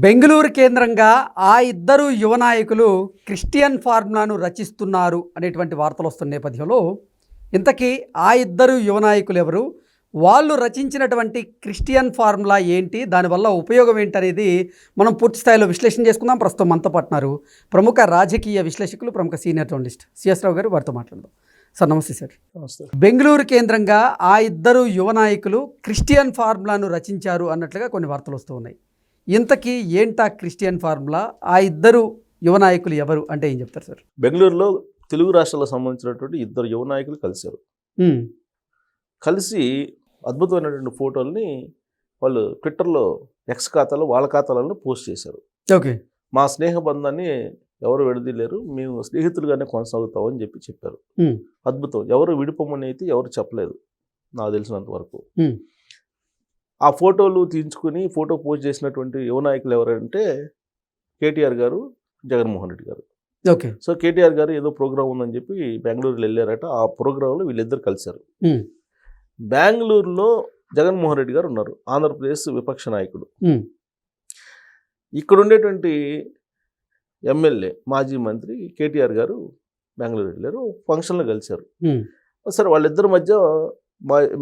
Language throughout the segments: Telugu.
బెంగళూరు కేంద్రంగా ఆ ఇద్దరు యువ నాయకులు క్రిస్టియన్ ఫార్ములాను రచిస్తున్నారు అనేటువంటి వార్తలు వస్తున్న నేపథ్యంలో ఇంతకీ ఆ ఇద్దరు యువ నాయకులు ఎవరు, వాళ్ళు రచించినటువంటి క్రిస్టియన్ ఫార్ములా ఏంటి, దానివల్ల ఉపయోగం ఏంటనేది మనం పూర్తి స్థాయిలో విశ్లేషణ చేసుకుందాం. ప్రస్తుతం మనతో పాటున్నారు ప్రముఖ రాజకీయ విశ్లేషకులు, ప్రముఖ సీనియర్ జర్నలిస్ట్ సిఎస్ రావు గారు. వారితో మాట్లాడదాం. సార్ నమస్తే. సార్ నమస్తే. బెంగళూరు కేంద్రంగా ఆ ఇద్దరు యువ నాయకులు క్రిస్టియన్ ఫార్ములాను రచించారు అన్నట్లుగా కొన్ని వార్తలు వస్తూ ఉన్నాయి. ఇంతకీ ఏంటా క్రిస్టియన్ ఫార్ములా, ఆ ఇద్దరు యువ నాయకులు ఎవరు అంటే ఏం చెప్తారు సార్? బెంగళూరులో తెలుగు రాష్ట్రాలకు సంబంధించినటువంటి ఇద్దరు యువ నాయకులు కలిశారు. కలిసి అద్భుతమైనటువంటి ఫోటోల్ని వాళ్ళు ట్విట్టర్లో ఎక్స్ ఖాతాలో వాళ్ళ ఖాతాలలో పోస్ట్ చేశారు. ఓకే, మా స్నేహ బంధాన్ని ఎవరు విడదీయలేరు, మేము స్నేహితులుగానే కొనసాగుతామని చెప్పారు. అద్భుతం. ఎవరు విడిపోమని అయితే ఎవరు చెప్పలేదు నాకు తెలిసినంత వరకు. ఆ ఫోటోలు తీయించుకుని ఫోటో పోస్ట్ చేసినటువంటి యువ నాయకులు ఎవరంటే కేటీఆర్ గారు, జగన్మోహన్ రెడ్డి గారు. ఓకే. సో కేటీఆర్ గారు ఏదో ప్రోగ్రామ్ ఉందని చెప్పి బెంగళూరులో వెళ్ళారట. ఆ ప్రోగ్రాంలో వీళ్ళిద్దరు కలిశారు. బెంగళూరులో జగన్మోహన్ రెడ్డి గారు ఉన్నారు, ఆంధ్రప్రదేశ్ విపక్ష నాయకుడు. ఇక్కడ ఉండేటువంటి ఎమ్మెల్యే మాజీ మంత్రి కేటీఆర్ గారు బెంగళూరు వెళ్ళారు, ఫంక్షన్లో కలిశారు. సరే వాళ్ళిద్దరి మధ్య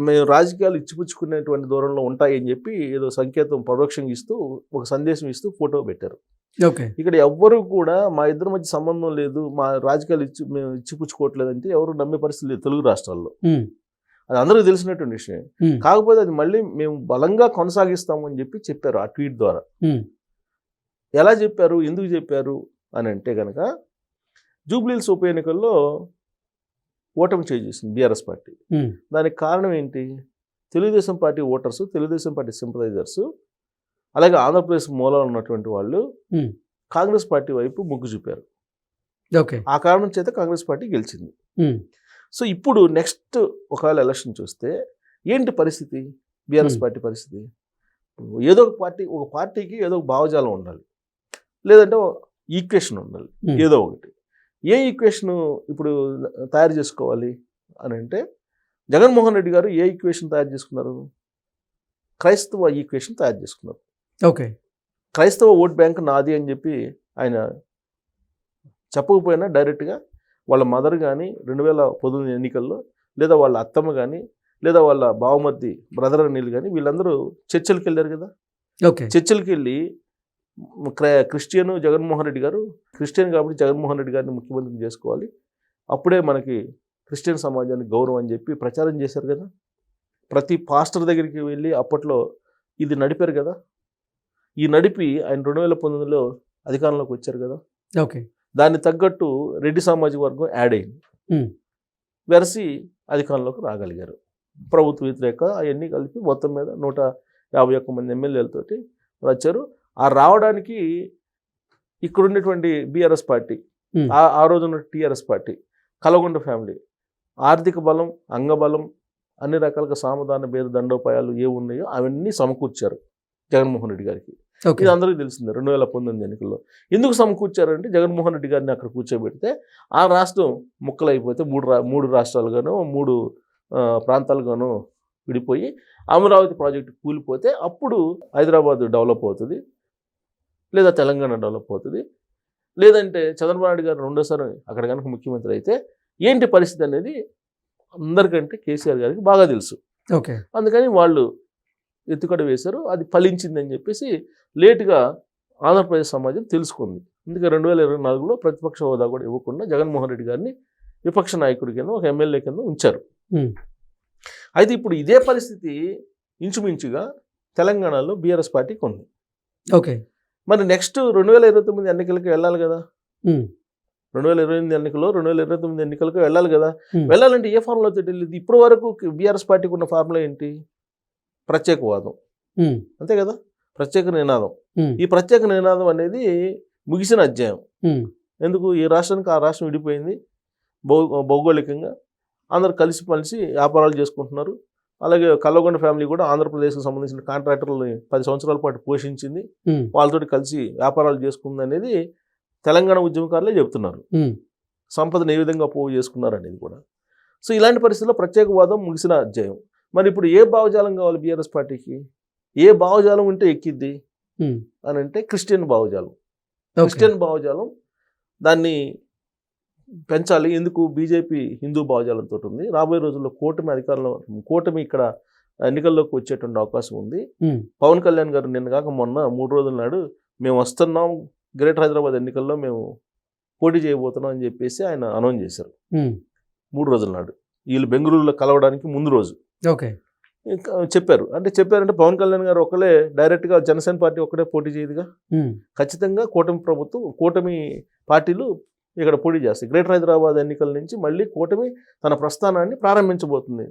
మేము రాజకీయాలు ఇచ్చిపుచ్చుకునేటువంటి దూరంలో ఉంటాయని చెప్పి ఏదో సంకేతం పరోక్షంగా ఇస్తూ ఒక సందేశం ఇస్తూ ఫోటో పెట్టారు. ఓకే. ఇక్కడ ఎవ్వరు కూడా మా ఇద్దరి మధ్య సంబంధం లేదు, మా రాజకీయాలు మేము ఇచ్చిపుచ్చుకోవట్లేదు అంటే ఎవరు నమ్మే పరిస్థితి లేదు తెలుగు రాష్ట్రాల్లో. అది అందరికీ తెలిసినటువంటి విషయం. కాకపోతే అది మళ్ళీ మేము బలంగా కొనసాగిస్తాము అని చెప్పి చెప్పారు ఆ ట్వీట్ ద్వారా. ఎలా చెప్పారు, ఎందుకు చెప్పారు అని అంటే కనుక, జూబ్లీహిల్స్ ఉప ఎన్నికల్లో ఓటమి చేసింది బీఆర్ఎస్ పార్టీ. దానికి కారణం ఏంటి? Telugu Desam party voters, Telugu Desam party sympathisers, అలాగే ఆంధ్రప్రదేశ్ మూలాలు ఉన్నటువంటి వాళ్ళు కాంగ్రెస్ పార్టీ వైపు మొగ్గు చూపారు. ఓకే. ఆ కారణం చేత కాంగ్రెస్ పార్టీ గెలిచింది. సో ఇప్పుడు నెక్స్ట్ ఒకవేళ ఎలక్షన్ చూస్తే ఏంటి పరిస్థితి? బీఆర్ఎస్ పార్టీ పరిస్థితి ఏదో ఒక పార్టీకి ఏదో ఒక భావజాలం ఉండాలి, లేదంటే ఈక్వేషన్ ఉండాలి, ఏదో ఒకటి. ఏ ఈక్వేషన్ ఇప్పుడు తయారు చేసుకోవాలి అని అంటే జగన్మోహన్ రెడ్డి గారు ఏ ఈక్వేషన్ తయారు చేసుకున్నారు? క్రైస్తవ ఈక్వేషన్ తయారు చేసుకున్నారు. ఓకే. క్రైస్తవ ఓట్ బ్యాంక్ నాది అని చెప్పి ఆయన చెప్పకపోయినా డైరెక్ట్గా వాళ్ళ మదర్ కానీ 2019 ఎన్నికల్లో, లేదా వాళ్ళ అత్తమ్మ కానీ, లేదా వాళ్ళ బావమర్ది బ్రదర్ అనిల్ కానీ వీళ్ళందరూ చర్చలకు వెళ్ళారు కదా. ఓకే. చర్చలకు వెళ్ళి క్రిస్టియన్ జగన్మోహన్ రెడ్డి గారు క్రిస్టియన్ కాబట్టి జగన్మోహన్ రెడ్డి గారిని ముఖ్యమంత్రిని చేసుకోవాలి, అప్పుడే మనకి క్రిస్టియన్ సమాజానికి గౌరవం అని చెప్పి ప్రచారం చేశారు కదా. ప్రతి పాస్టర్ దగ్గరికి వెళ్ళి అప్పట్లో ఇది నడిపారు కదా. ఈ నడిపి ఆయన 2019లో అధికారంలోకి వచ్చారు కదా. ఓకే. దాన్ని తగ్గట్టు రెడ్డి సామాజిక వర్గం యాడ్ అయింది, వెరసి అధికారంలోకి రాగలిగారు. ప్రభుత్వ వ్యతిరేక అవన్నీ కలిపి మొత్తం మీద 151 మంది ఎమ్మెల్యేలతోటి వచ్చారు. ఆ రావడానికి ఇక్కడ ఉన్నటువంటి బీఆర్ఎస్ పార్టీ, ఆ రోజున్న టీఆర్ఎస్ పార్టీ, కలగొండ ఫ్యామిలీ ఆర్థిక బలం, అంగబలం, అన్ని రకాలుగా సామధాన భేద దండోపాయాలు ఏ ఉన్నాయో అవన్నీ సమకూర్చారు జగన్మోహన్ రెడ్డి గారికి. ఇది అందరికీ తెలిసిందే. 2019 ఎన్నికల్లో ఎందుకు సమకూర్చారంటే జగన్మోహన్ రెడ్డి గారిని అక్కడ కూర్చోబెడితే ఆ రాష్ట్రం ముక్కలైపోతే మూడు రాష్ట్రాలుగానో 3 ప్రాంతాలుగానో విడిపోయి అమరావతి ప్రాజెక్టు కూలిపోతే అప్పుడు హైదరాబాద్ డెవలప్ అవుతుంది, లేదా తెలంగాణ డెవలప్ అవుతుంది, లేదంటే చంద్రబాబు నాయుడు గారు రెండోసారి అక్కడ కనుక ముఖ్యమంత్రి అయితే ఏంటి పరిస్థితి అనేది అందరికంటే కేసీఆర్ గారికి బాగా తెలుసు. ఓకే. అందుకని వాళ్ళు ఎత్తుకడ వేశారు. అది ఫలించిందని చెప్పేసి లేటుగా ఆంధ్రప్రదేశ్ సమాజం తెలుసుకుంది. అందుకే 2024లో ప్రతిపక్ష హోదా కూడా ఇవ్వకుండా జగన్మోహన్ రెడ్డి గారిని విపక్ష నాయకుడి కింద, ఒక ఎమ్మెల్యే కింద ఉంచారు. అయితే ఇప్పుడు ఇదే పరిస్థితి ఇంచుమించుగా తెలంగాణలో బీఆర్ఎస్ పార్టీకి ఉంది. ఓకే. మరి నెక్స్ట్ 2029 ఎన్నికలకు వెళ్ళాలి కదా. 2028 ఎన్నికల్లో 2029 ఎన్నికలకు వెళ్ళాలి కదా. వెళ్ళాలంటే ఏ ఫార్ములాతో వెళ్ళేది? ఇప్పటి వరకు బీఆర్ఎస్ పార్టీకి ఉన్న ఫార్ములా ఏంటి? ప్రత్యేకవాదం, అంతే కదా, ప్రత్యేక నినాదం. ఈ ప్రత్యేక నినాదం అనేది ముగిసిన అధ్యాయం. ఎందుకు? ఈ రాష్ట్రానికి ఆ రాష్ట్రం విడిపోయింది, భౌగోళికంగా అందరు కలిసి వ్యాపారాలు చేసుకుంటున్నారు. అలాగే కల్లగొండ ఫ్యామిలీ కూడా ఆంధ్రప్రదేశ్కి సంబంధించిన కాంట్రాక్టర్లని 10 సంవత్సరాల పాటు పోషించింది, వాళ్ళతోటి కలిసి వ్యాపారాలు చేసుకుంది అనేది తెలంగాణ ఉద్యమకారులే చెబుతున్నారు. సంపదను ఏ విధంగా పోగు చేసుకున్నారు అనేది కూడా. సో ఇలాంటి పరిస్థితుల్లో ప్రత్యేకవాదం ముగిసిన అధ్యాయం. మరి ఇప్పుడు ఏ భావజాలం కావాలి బీఆర్ఎస్ పార్టీకి? ఏ భావజాలం ఉంటే ఎక్కిద్ది? అని అంటే క్రిస్టియన్ భావజాలం. ఓకే. క్రిస్టియన్ భావజాలం దాన్ని పెంచాలి. ఎందుకు? బీజేపీ హిందూ భావజాలంతో ఉంది. రాబోయే రోజుల్లో కూటమి ఇక్కడ ఎన్నికల్లోకి వచ్చేటువంటి అవకాశం ఉంది. పవన్ కళ్యాణ్ గారు నిన్న కాక మొన్న 3 రోజుల నాడు మేము వస్తున్నాం, గ్రేటర్ హైదరాబాద్ ఎన్నికల్లో మేము పోటీ చేయబోతున్నాం అని చెప్పేసి ఆయన అనౌన్స్ చేశారు 3 రోజుల నాడు. వీళ్ళు బెంగళూరులో కలవడానికి ముందు రోజు ఓకే. చెప్పారంటే పవన్ కళ్యాణ్ గారు ఒకళ్ళే డైరెక్ట్గా జనసేన పార్టీ ఒక్కడే పోటీ చేయదుగా. ఖచ్చితంగా కూటమి పార్టీలు ఇక్కడ పోటీ చేస్తాయి. గ్రేటర్ హైదరాబాద్ ఎన్నికల నుంచి మళ్ళీ కూటమి తన ప్రస్థానాన్ని ప్రారంభించబోతుంది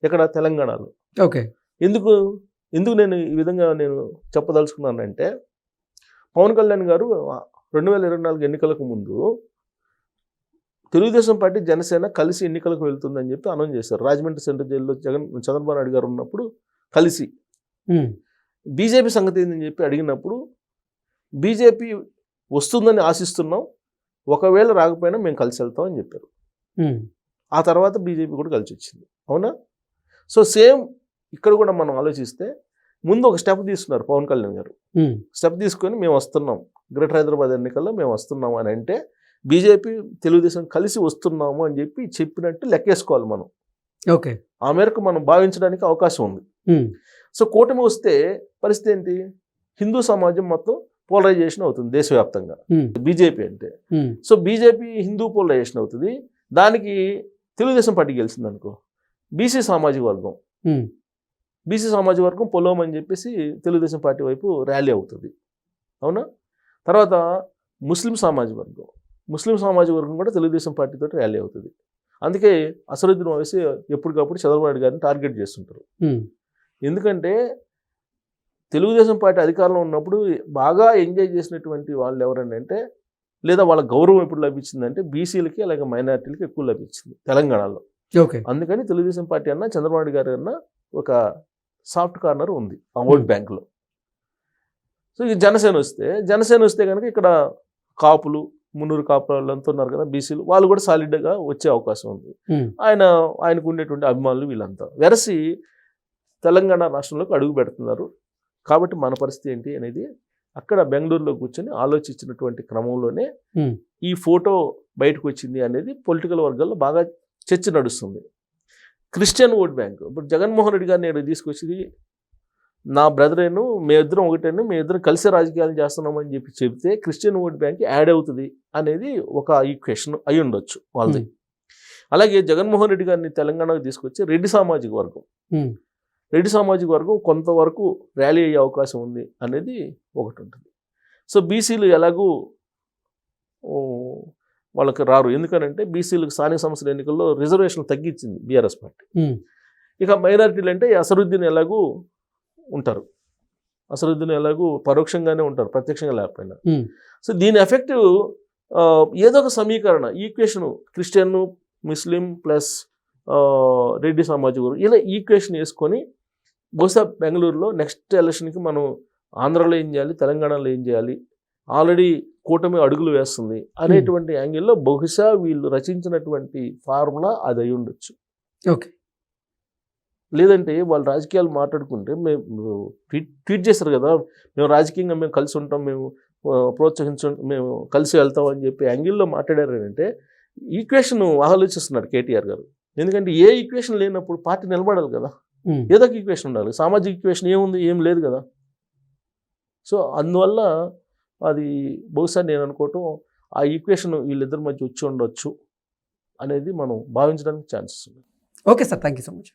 ఇక్కడ తెలంగాణలో. ఓకే. ఎందుకు నేను ఈ విధంగా చెప్పదలుచుకున్నానంటే, పవన్ కళ్యాణ్ గారు 2024 ఎన్నికలకు ముందు తెలుగుదేశం పార్టీ జనసేన కలిసి ఎన్నికలకు వెళ్తుందని చెప్పి అనౌన్స్ చేశారు. రాజమండ్రి సెంట్రల్ జైల్లో చంద్రబాబు నాయుడు గారు ఉన్నప్పుడు కలిసి. బీజేపీ సంగతి ఏందని చెప్పి అడిగినప్పుడు, బీజేపీ వస్తుందని ఆశిస్తున్నాం, ఒకవేళ రాకపోయినా మేము కలిసి వెళ్తాం అని చెప్పారు. ఆ తర్వాత బీజేపీ కూడా కలిసి వచ్చింది. అవునా? సో సేమ్ ఇక్కడ కూడా మనం ఆలోచిస్తే ముందు ఒక స్టెప్ తీసుకున్నారు పవన్ కళ్యాణ్ గారు. స్టెప్ తీసుకొని మేము వస్తున్నాం, గ్రేటర్ హైదరాబాద్ ఎన్నికల్లో మేము వస్తున్నాం అని అంటే బీజేపీ తెలుగుదేశం కలిసి వస్తున్నాము అని చెప్పినట్టు లెక్కేసుకోవాలి మనం. ఓకే. ఆ మేరకు మనం భావించడానికి అవకాశం ఉంది. సో కూటమి వస్తే పరిస్థితి ఏంటి? హిందూ సమాజం మొత్తం పోలరైజేషన్ అవుతుంది దేశవ్యాప్తంగా బీజేపీ అంటే. సో బీజేపీ హిందూ పోలరైజేషన్ అవుతుంది. దానికి తెలుగుదేశం పార్టీ గెలిచింది అనుకో, బీసీ సామాజిక వర్గం పొలవమని చెప్పేసి తెలుగుదేశం పార్టీ వైపు ర్యాలీ అవుతుంది. అవునా? తర్వాత ముస్లిం సామాజిక వర్గం కూడా తెలుగుదేశం పార్టీతో ర్యాలీ అవుతుంది. అందుకే అసదుద్దీన్ ఓవైసీ ఎప్పటికప్పుడు చంద్రబాబు నాయుడు గారిని టార్గెట్ చేస్తుంటారు. ఎందుకంటే తెలుగుదేశం పార్టీ అధికారంలో ఉన్నప్పుడు బాగా ఎంజాయ్ చేసినటువంటి వాళ్ళు ఎవరంటే, లేదా వాళ్ళ గౌరవం ఎప్పుడు లభించిందంటే బీసీలకి అలాగే మైనారిటీలకి ఎక్కువ లభించింది తెలంగాణలో. ఓకే. అందుకని తెలుగుదేశం పార్టీ అన్న చంద్రబాబు నాయుడు గారి అన్న ఒక సాఫ్ట్ కార్నర్ ఉంది ఆ ఓట్ బ్యాంక్లో. సో ఈ జనసేన వస్తే కనుక ఇక్కడ కాపులు, మున్నూరు కాపులంతా ఉన్నారు కదా బీసీలు, వాళ్ళు కూడా సాలిడ్గా వచ్చే అవకాశం ఉంది. ఆయనకు ఉండేటువంటి అభిమానులు వీళ్ళంతా వెరసి తెలంగాణ రాష్ట్రంలోకి అడుగు పెడుతున్నారు. కాబట్టి మన పరిస్థితి ఏంటి అనేది అక్కడ బెంగళూరులో కూర్చొని ఆలోచించినటువంటి క్రమంలోనే ఈ ఫోటో బయటకు వచ్చింది అనేది పొలిటికల్ వర్గాల్లో బాగా చర్చ నడుస్తుంది. క్రిస్టియన్ ఓట్ బ్యాంక్ ఇప్పుడు జగన్మోహన్ రెడ్డి గారిని ఇక్కడ తీసుకొచ్చింది, నా బ్రదరేను, మేమిద్దరం ఒకటేను, మేమిద్దరం కలిసి రాజకీయాలు చేస్తున్నామని చెప్తే క్రిస్టియన్ ఓట్ బ్యాంక్ యాడ్ అవుతుంది అనేది ఒక ఈక్వేషన్ అయి ఉండొచ్చు వాళ్ళది. అలాగే జగన్మోహన్ రెడ్డి గారిని తెలంగాణకు తీసుకొచ్చి రెడ్డి సామాజిక వర్గం కొంతవరకు ర్యాలీ అయ్యే అవకాశం ఉంది అనేది ఒకటి ఉంటుంది. సో బీసీలు ఎలాగూ వాళ్ళకి రారు. ఎందుకనంటే బీసీలకు స్థానిక సంస్థల ఎన్నికల్లో రిజర్వేషన్లు తగ్గించింది బీఆర్ఎస్ పార్టీ. ఇక మైనారిటీలు అంటే అసదుద్దీన్ ఎలాగూ ఉంటారు, పరోక్షంగానే ఉంటారు, ప్రత్యక్షంగా లేకపోయినా. సో దీని ఎఫెక్ట్ ఏదో ఒక సమీకరణ ఈక్వేషన్ క్రిస్టియన్, ముస్లిం ప్లస్ రెడ్డి సామాజిక వర్గం ఇలా ఈక్వేషన్ వేసుకొని బహుశా బెంగళూరులో నెక్స్ట్ ఎలక్షన్కి మనం ఆంధ్రాలో ఏం చేయాలి, తెలంగాణలో ఏం చేయాలి, ఆల్రెడీ కూటమి అడుగులు వేస్తుంది అనేటువంటి యాంగిల్లో బహుశా వీళ్ళు రచించినటువంటి ఫార్ములా అది అయి ఉండొచ్చు. ఓకే. లేదంటే వాళ్ళు రాజకీయాలు మాట్లాడుకుంటే ట్వీట్ చేస్తారు కదా, మేము రాజకీయంగా మేము కలిసి ఉంటాం, మేము మేము కలిసి వెళ్తాం అని చెప్పి యాంగిల్లో మాట్లాడారంటే ఈక్వేషన్ ఆలోచిస్తున్నాడు కేటీఆర్ గారు. ఎందుకంటే ఏ ఈక్వేషన్ లేనప్పుడు పార్టీ నిలబడాలి కదా, ఏదో ఒక ఈక్వేషన్ ఉండాలి. సామాజిక ఈక్వేషన్ ఏముంది? ఏం లేదు కదా. సో అందువల్ల అది బహుశా నేను అనుకోవటం ఆ ఈక్వేషన్ వీళ్ళిద్దరి మధ్య వచ్చి ఉండొచ్చు అనేది మనం భావించడానికి ఛాన్సెస్ ఉంది. Okay sir, thank you so much.